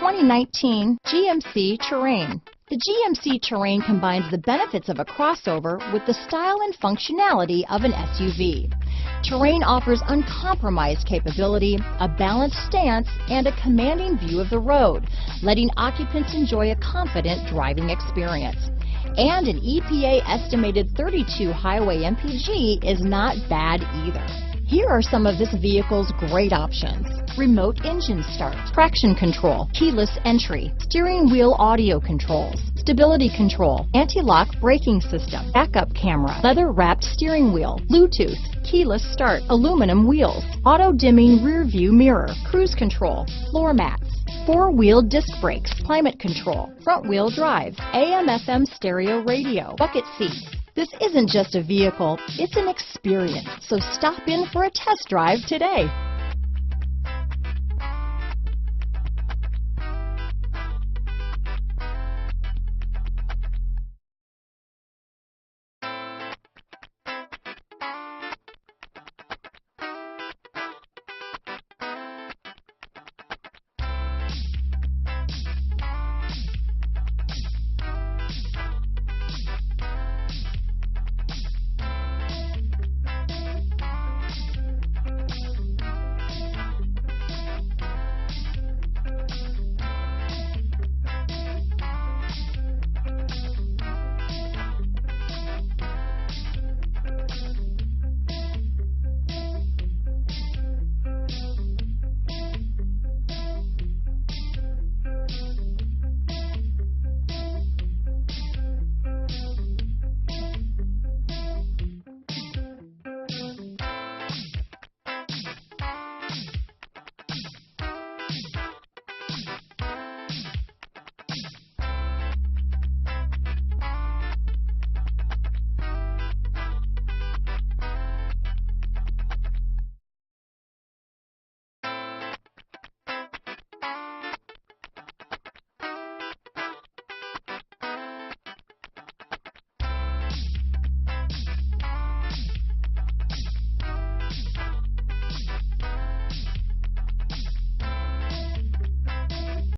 2019 GMC Terrain. The GMC Terrain combines the benefits of a crossover with the style and functionality of an SUV. Terrain offers uncompromised capability, a balanced stance, and a commanding view of the road, letting occupants enjoy a confident driving experience. And an EPA estimated 32 highway MPG is not bad either. Here are some of this vehicle's great options: remote engine start, traction control, keyless entry, steering wheel audio controls, stability control, anti-lock braking system, backup camera, leather-wrapped steering wheel, Bluetooth, keyless start, aluminum wheels, auto-dimming rear view mirror, cruise control, floor mats, four-wheel disc brakes, climate control, front-wheel drive, AM/FM stereo radio, bucket seats. This isn't just a vehicle, it's an experience. So stop in for a test drive today.